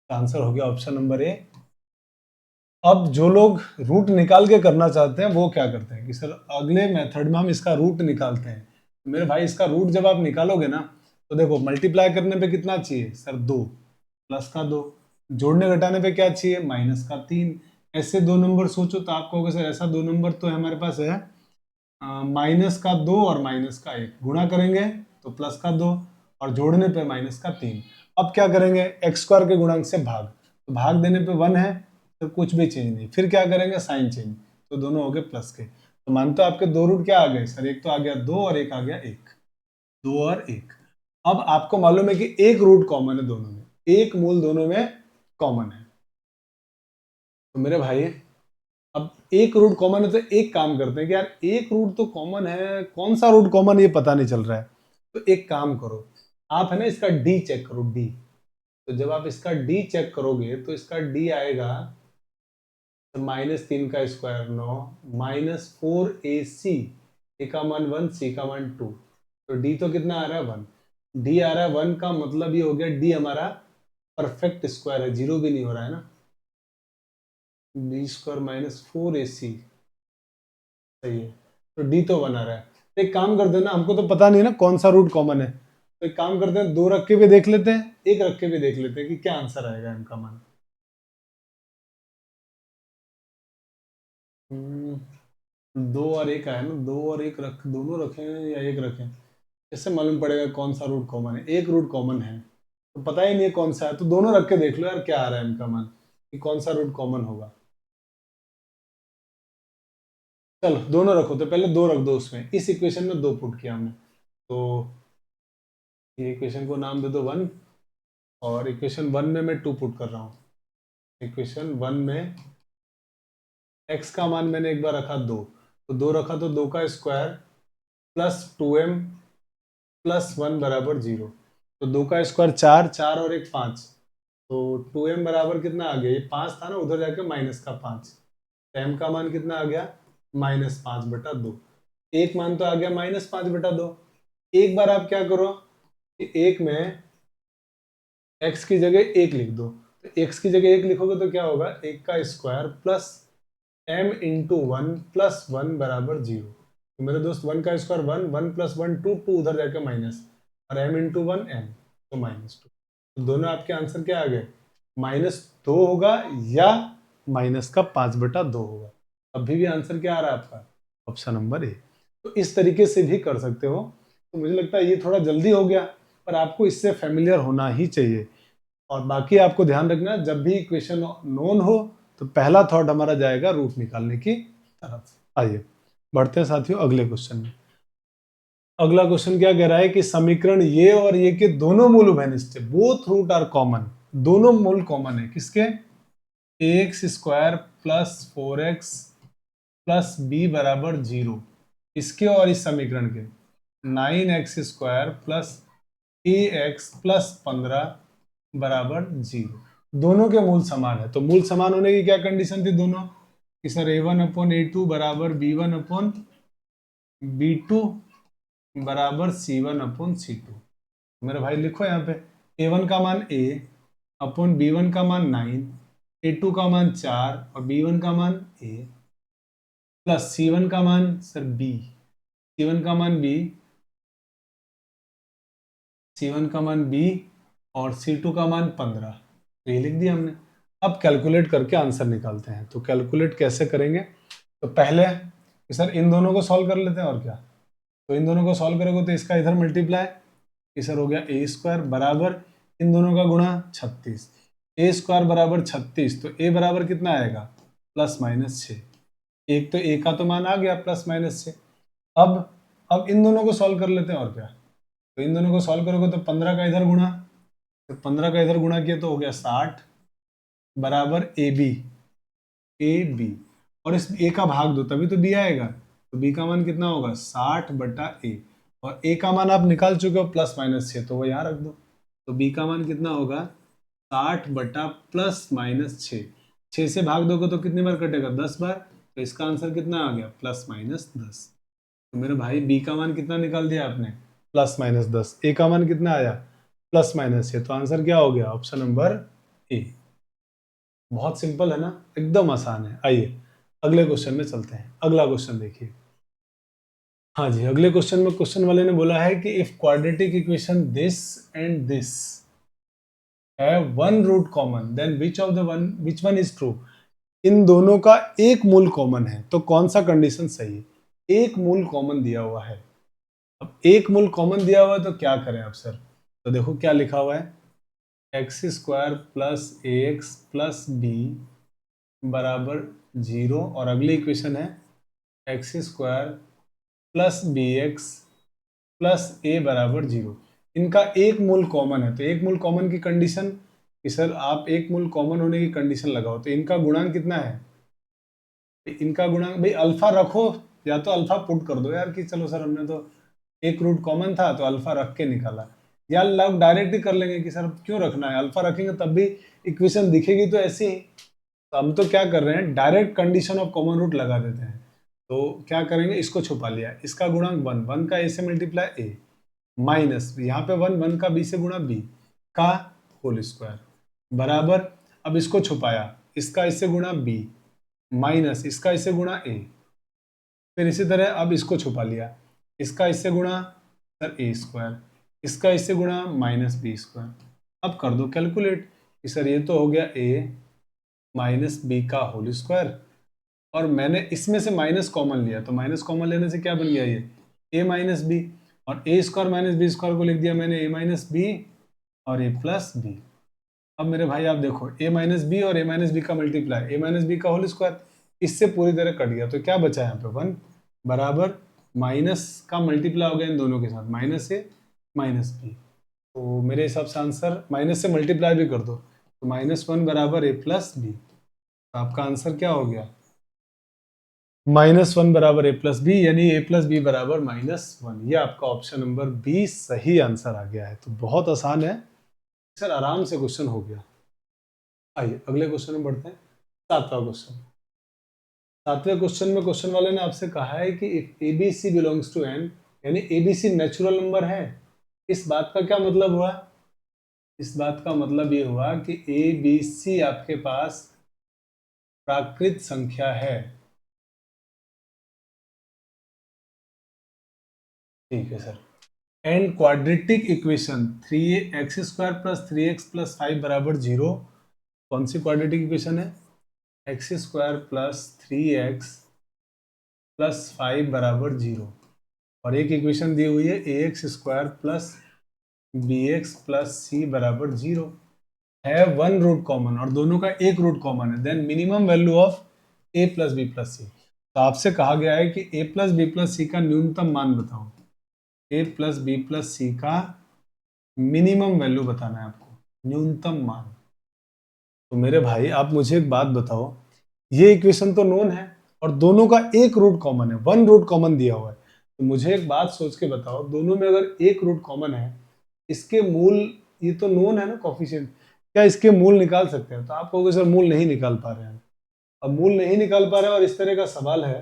आंसर हो गया ऑप्शन नंबर ए। अब जो लोग रूट निकाल के करना चाहते हैं वो क्या करते हैं कि सर अगले मेथड में हम इसका रूट निकालते हैं। तो मेरे भाई इसका रूट जब आप निकालोगे ना, तो देखो मल्टीप्लाई करने पे कितना चाहिए सर 2, प्लस का 2, जोड़ने घटाने पे क्या चाहिए -3। ऐसे दो नंबर सोचो तो आप कहोगे सर ऐसा दो नंबर तो हमारे पास है, -2 और -1, गुणा करेंगे तो +2 और जोड़ने पे -3। अब क्या करेंगे, x² के गुणांक से भाग, तो भाग देने पे 1 है तो कुछ भी चेंज नहीं, फिर क्या करेंगे साइन चेंज, तो दोनों हो गए प्लस के। तो मानते हो आपके दो रूट क्या आ गए सर, एक तो आ गया 2 और एक आ गया 1, 2 और 1। अब आपको मालूम है कि एक रूट कॉमन है दोनों में, एक मूल दोनों में कॉमन है। तो मेरे भाई अब एक रूट कॉमन है तो एक काम करते हैं कि यार एक रूट तो कॉमन है, कौन सा रूट कॉमन ये पता नहीं चल रहा है। तो एक काम करो, आप है ना इसका डी चेक करो, डी। तो जब आप इसका डी चेक करोगे तो इसका डी आएगा तो -3 का स्क्वायर 9, -4ac, ए का मान 1, सी का मान 2, तो डी तो कितना आ रहा है 1, डी आ रहा है 1 का मतलब ये हो गया डी हमारा परफेक्ट स्क्वायर है, जीरो भी नहीं हो रहा है ना, b² -4ac सही है, तो डी तो 1 आ रहा है। तो एक काम करते हैं ना, हमको तो पता नहीं ना कौन सा रूट कॉमन है, तो एक काम करते हैं दो रख के भी देख लेते हैं, एक रख के भी देख लेते हैं कि क्या आंसर आएगा इनका मान। 2 और 1 आया ना, 2 और 1 रख, दोनों रखें या एक रखें, इससे मालूम पड़ेगा कौन सा रूट कॉमन है। एक रूट कॉमन है तो पता ही नहीं है कौन सा है, तो दोनों रख के देख लो यार क्या आ रहा है इनका मान, कि कौन सा रूट कॉमन होगा। चलो दोनों रखो, तो पहले दो रख दो उसमें, इस इक्वेशन में दो पुट किया हमने, तो ये इक्वेशन को नाम दे दो 1, और इक्वेशन 1 में मैं 2 पुट कर रहा हूँ। इक्वेशन 1 में x का मान मैंने एक बार रखा 2, तो 2 रखा तो 2 का स्क्वायर प्लस 2m प्लस 1 बराबर 0, तो 2 का स्क्वायर 4, 4 और 1 5, तो 2m बराबर कितना आ गया, ये 5 था ना, उधर जाके माइनस का 5, तो m का मान कितना आ गया -5/2, एक मान तो आ गया -5/2। एक बार आप क्या करो कि एक में x की जगह 1 लिख दो, तो x की जगह 1 लिखोगे तो क्या होगा, 1 का square plus m into 1 plus 1 बराबर 0। तो मेरे दोस्त 1 का स्क्वायर 1, 1 प्लस 1 2, 2 उधर जाके माइनस, और m इंटू 1 m, तो -2। तो दोनों आपके आंसर क्या आ गए, -2 होगा या -5/2 होगा। अभी भी आंसर क्या आ रहा है आपका, ऑप्शन नंबर ए। तो इस तरीके से भी कर सकते हो। तो मुझे लगता है ये थोड़ा जल्दी हो गया, पर आपको इससे फेमिलियर होना ही चाहिए। और बाकी आपको ध्यान रखना, जब भी इक्वेशन नोन हो तो पहला थॉट हमारा जाएगा रूट निकालने की तरफ। आइए बढ़ते हैं साथियों अगले क्वेश्चन में। अगला क्वेश्चन क्या कह रहा है कि समीकरण ये और ये के दोनों मूल उभयनिष्ठ, बोथ रूट आर कॉमन, दोनों मूल कॉमन है किसके, ax² plus 4x plus b बराबर 0, इसके और इस समीकरण के 9x² प्लस ax प्लस 15 बराबर 0, दोनों के मूल समान है। तो मूल समान होने की क्या कंडीशन थी दोनों कि सर a1/a2 बराबर b1/b2 बराबर c1/c2। मेरे भाई लिखो यहाँ पे a1 का मान a अपन b1 का मान 9 A2 का मान 4 और B1 का मान A प्लस C1 का मान सर B, C1 का मान B, C1 का मान B और C2 का मान 15, तो ये लिख दिया हमने। अब कैलकुलेट करके आंसर निकालते हैं। तो कैलकुलेट कैसे करेंगे, तो पहले सर इन दोनों को सॉल्व कर लेते हैं और क्या। तो इन दोनों को सॉल्व करोगे तो इसका इधर मल्टीप्लाई, इधर हो गया ए स्क्वायर बराबर इन दोनों का गुणा 36, ए स्क्वायर बराबर 36, तो ए बराबर कितना आएगा प्लस माइनस 6। एक तो ए का तो मान आ गया प्लस माइनस 6। अब इन दोनों को सॉल्व कर लेते हैं और क्या। तो इन दोनों को सॉल्व करोगे तो 15 का इधर गुणा, तो 15 का इधर गुणा किया तो हो गया 60 बराबर ए बी, और इस ए का भाग दो तभी तो बी आएगा। तो बी का मान कितना होगा 60 बटा ए, और ए का मान आप निकाल चुके हो प्लस माइनस 6, तो वो यहाँ रख दो। तो बी का मान कितना होगा 60 बटा प्लस माइनस 6, 6 से भाग दोगे तो कितनी बार कटेगा 10 बार, तो इसका आंसर कितना आ गया प्लस माइनस 10। तो मेरे भाई बी का मान कितना निकाल दिया आपने प्लस माइनस 10, ए का मान कितना आया प्लस माइनस 6, तो आंसर क्या हो गया ऑप्शन नंबर ए। बहुत सिंपल है ना, एकदम आसान है। आइए अगले क्वेश्चन में चलते हैं। अगला क्वेश्चन देखिए। हाँ जी, अगले क्वेश्चन में क्वेश्चन वाले ने बोला है कि if quadratic equation this and this have one root common then which one is true. इन दोनों का एक मूल कॉमन है तो कौन सा कंडीशन सही है। एक मूल कॉमन दिया हुआ है। अब एक मूल कॉमन दिया हुआ है तो क्या करें आप सर। तो देखो क्या लिखा हुआ है, x square plus a x plus b बराबर 0, और अगली इक्वेशन है x square plus b x plus a बराबर 0। इनका एक मूल कॉमन है, तो एक मूल कॉमन की कंडीशन कि सर आप एक मूल कॉमन होने की कंडीशन लगाओ, तो इनका गुणांक कितना है। इनका गुणांक भाई अल्फा रखो या तो अल्फा पुट कर दो यार, कि चलो सर हमने तो एक रूट कॉमन था तो अल्फा रख के निकाला, या लोग डायरेक्ट ही कर लेंगे कि सर क्यों रखना है, अल्फा रखेंगे तब भी इक्वेशन दिखेगी तो ऐसी ही। तो हम तो क्या कर रहे हैं direct condition of common root लगा देते हैं। तो क्या करेंगे, इसको छुपा लिया, इसका गुणांक 1, 1 का ए से मल्टीप्लाई ए माइनस यहाँ पे 1, 1 का बी से गुणा बी का होल स्क्वायर बराबर, अब इसको छुपाया, इसका इससे गुणा बी माइनस इसका इससे गुणा ए, फिर इसी तरह अब इसको छुपा लिया, इसका इससे गुणा सर ए स्क्वायर, इसका इससे गुणा माइनस बी स्क्वायर। अब कर दो कैलकुलेट कि सर ये तो हो गया ए माइनस बी का होल स्क्वायर, और मैंने इसमें से माइनस कॉमन लिया, तो माइनस कॉमन लेने से क्या बन गया ये ए माइनस बी, और ए स्क्वायर माइनस बी स्क्वायर को लिख दिया मैंने ए माइनस बी और ए प्लस बी। अब मेरे भाई आप देखो ए माइनस बी और ए माइनस बी का मल्टीप्लाई ए माइनस बी का होल स्क्वायर, इससे पूरी तरह कट गया, तो क्या बचा यहाँ पे 1 बराबर माइनस का मल्टीप्लाई हो गया इन दोनों के साथ, माइनस ए माइनस बी। तो मेरे हिसाब से आंसर माइनस से मल्टीप्लाई भी कर दो, तो -1 बराबर ए प्लस बी, तो आपका आंसर क्या हो गया -1 बराबर ए प्लस बी, यानी ए प्लस बी बराबर -1। ये आपका ऑप्शन नंबर बी सही आंसर आ गया है। तो बहुत आसान है सर, आराम से क्वेश्चन हो गया। आइए अगले क्वेश्चन में बढ़ते हैं। सातवां क्वेश्चन। सातवें क्वेश्चन में क्वेश्चन वाले ने आपसे कहा है कि if a b c belongs to n, यानी a b c natural number है। इस बात का क्या मतलब हुआ, इस बात का मतलब ये हुआ कि ए बी सी आपके पास प्राकृत संख्या है। ठीक है sir. And quadratic equation 3x square plus 3x plus 5 बराबर 0, कौन सी क्वाड्रेटिक इक्वेशन है, x square plus 3x plus 5 बराबर 0, और एक इक्वेशन दी हुई है a x square plus b x plus c बराबर 0 है वन रूट कॉमन, और दोनों का एक रूट कॉमन है, then minimum value of a plus b plus c. तो आपसे कहा गया है कि a plus b plus c का न्यूनतम मान बताओ, a plus b plus c का मिनिमम वैल्यू बताना है आपको, न्यूनतम मान। तो मेरे भाई आप मुझे एक बात बताओ, ये इक्वेशन तो नोन है और दोनों का एक रूट कॉमन है, वन रूट कॉमन दिया हुआ है। तो मुझे एक बात सोच के बताओ, दोनों में अगर एक रूट कॉमन है, इसके मूल, ये तो नोन है ना कोफिशिएंट, क्या इसके मूल निकाल सकते हैं। तो आप कहोगे सर मूल नहीं निकाल पा रहे हैं। अब मूल नहीं निकाल पा रहे हैं और इस तरह का सवाल है,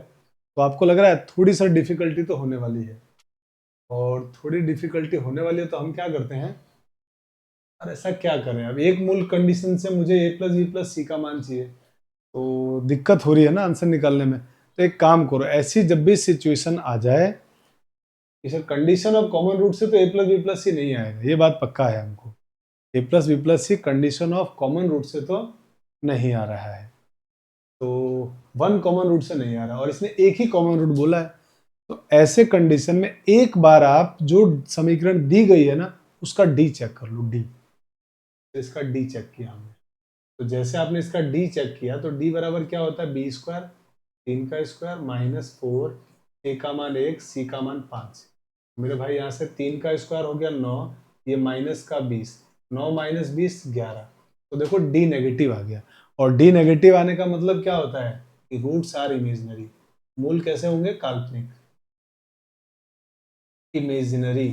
तो आपको लग रहा है थोड़ी सा डिफिकल्टी तो होने वाली है, और थोड़ी डिफिकल्टी होने वाली है तो हम क्या करते हैं, और ऐसा क्या करें, अब एक मूल कंडीशन से मुझे a plus b plus c का मान चाहिए, तो दिक्कत हो रही है ना आंसर निकालने में। तो एक काम करो, ऐसी जब भी सिचुएशन आ जाए कि sir condition of common root से तो a plus b plus c नहीं आएगा, ये बात पक्का है हमको। a plus b plus c condition of common root से तो नहीं आ रहा है, तो वन कॉमन रूट से नहीं आ रहा, और इसने एक ही कॉमन रूट बोला है। तो ऐसे कंडीशन में एक बार आप जो समीकरण दी गई है ना उसका डी चेक कर लो, डी। तो इसका डी चेक किया हमने, तो जैसे आपने इसका डी चेक किया तो डी बराबर क्या होता है, बी स्क्वायर 3 का स्क्वायर माइनस 4, ए का मान 1, सी का मान 5। मेरे भाई यहाँ से 3 का स्क्वायर हो गया 9, ये माइनस का 20, 9 माइनस 20 11। तो देखो डी नेगेटिव आ गया, और डी नेगेटिव आने का मतलब क्या होता है कि रूट्स आर इमेजिनरी। मूल कैसे होंगे, काल्पनिक, इमेजिनरी।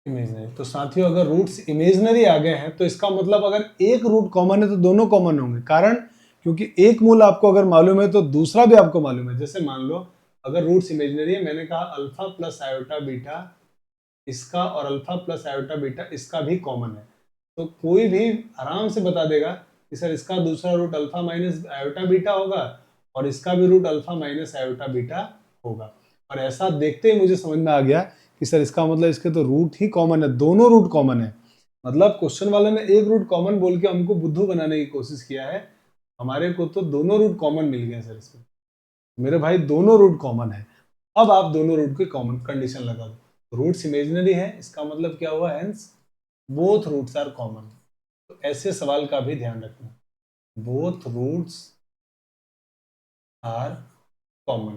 इमेजिनरी, तो साथियों अगर रूट्स इमेजिनरी आ गए हैं तो इसका मतलब अगर एक रूट कॉमन है तो दोनों कॉमन होंगे। कारण क्योंकि एक मूल आपको अगर मालूम है तो दूसरा भी आपको मालूम है। जैसे मान लो अगर रूट्स इमेजिनरी है, मैंने कहा अल्फा प्लस आयोटा बीटा इसका और अल्फा प्लस आयोटा बीटा इसका भी कॉमन है, तो कोई भी आराम से बता देगा कि सर इसका दूसरा root alpha minus iota beta होगा और इसका भी root alpha minus iota beta होगा। और ऐसा देखते ही मुझे समझ में आ गया कि सर इसका मतलब इसके तो रूट ही कॉमन है, दोनों रूट कॉमन है। मतलब क्वेश्चन वाले ने एक रूट कॉमन बोल के हमको बुद्धू बनाने की कोशिश किया है, हमारे को तो दोनों रूट कॉमन मिल गए सर इसमें। मेरे भाई दोनों रूट कॉमन है, अब आप दोनों रूट की कॉमन कंडीशन लगा दो। रूट्स इमेजिनरी है, इसका मतलब क्या हुआ, hence both roots are common. तो ऐसे सवाल का भी ध्यान रखना, बोथ रूट्स आर कॉमन।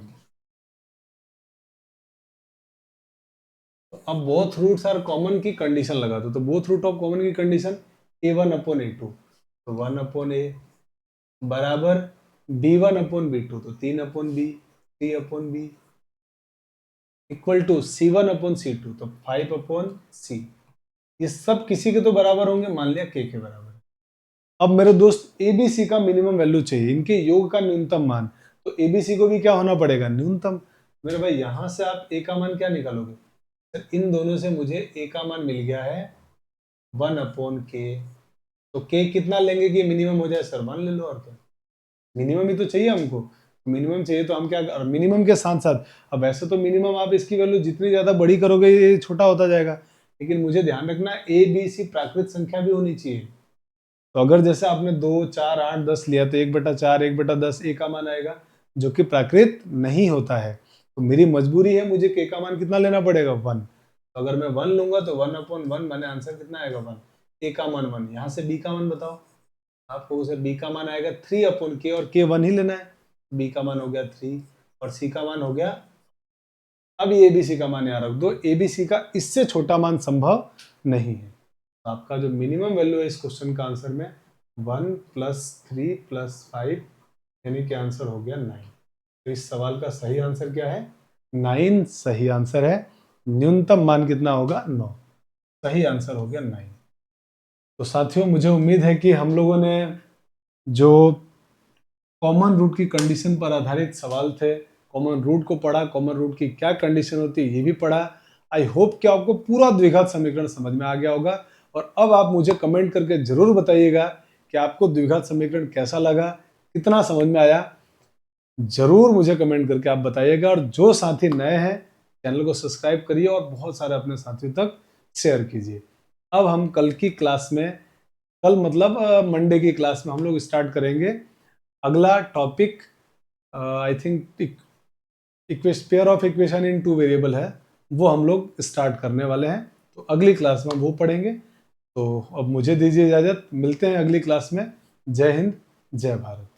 तो अब बोथ रूट्स आर कॉमन की कंडीशन लगा दो, तो बोथ रूट ऑफ कॉमन की कंडीशन a1/a2, तो 1/a बराबर b1/b2, तो 3/b 3/b equal to c1/c2, तो 5/c। ये सब किसी के तो बराबर होंगे, मान लिया k के बराबर। अब मेरे दोस्त एबीसी का मिनिमम वैल्यू चाहिए, इनके योग का न्यूनतम मान, तो एबीसी को भी क्या होना पड़ेगा, न्यूनतम। मेरे भाई यहां से आप ए का मान क्या निकालोगे, सर इन दोनों से मुझे ए का मान मिल गया है 1/k, तो k कितना लेंगे कि मिनिमम हो जाए, सर 1 ले लो, और क्या, मिनिमम ही तो चाहिए हमको। मिनिमम चाहिए तो हम क्या, मिनिमम के साथ साथ अब ऐसे तो मिनिमम आप इसकी वैल्यू जितनी ज्यादा बड़ी करोगे ये छोटा होता जाएगा, लेकिन मुझे ध्यान रखना ए बी सी प्राकृत संख्या भी होनी चाहिए। तो अगर जैसे आपने 2 4 8 10 लिया तो 1/4 1/10 ए का मान आएगा, जो कि प्राकृत नहीं होता है। तो मेरी मजबूरी है, मुझे के का मान कितना लेना पड़ेगा, 1। तो अगर मैं 1 लूंगा तो 1/1 मैंने आंसर कितना आएगा, 1। ए का मान 1, यहाँ से बी का मान बताओ, आपको उसे बी का मान आएगा 3/k, और के 1 ही लेना है। बी का मान हो गया 3 और सी का मान हो गया, अब ये एबीसी का मान यहाँ रख दो, एबीसी का इससे छोटा मान संभव नहीं है। तो आपका जो मिनिमम वैल्यू है इस क्वेश्चन का आंसर में 1 + 3 + 5, यानी कि आंसर हो गया 9। तो इस सवाल का सही आंसर क्या है, 9 सही आंसर है। न्यूनतम मान कितना होगा, 9। सही आंसर हो गया 9। तो साथियों मुझे उम्मीद है कि हम लोगों ने जो कॉमन रूट की कंडीशन पर आधारित सवाल थे, कॉमन रूट को पढ़ा, कॉमन रूट की क्या कंडीशन होती है ये भी पढ़ा। आई होप कि आपको पूरा द्विघात समीकरण समझ में आ गया होगा। और अब आप मुझे कमेंट करके जरूर बताइएगा कि आपको द्विघात समीकरण कैसा लगा, कितना समझ में आया। जरूर मुझे कमेंट करके आप बताइएगा। और जो साथी नए हैं चैनल को सब्सक्राइब करिए और बहुत सारे अपने साथियों तक शेयर कीजिए। अब हम कल की क्लास में, कल मतलब मंडे की क्लास में हम लोग स्टार्ट करेंगे अगला topic. I think pair of equation in 2 variable है, वो हम लोग स्टार्ट करने वाले हैं। तो अगली क्लास में वो पढ़ेंगे। तो अब मुझे दीजिए इजाजत, मिलते हैं अगली क्लास में। जय हिंद, जय भारत।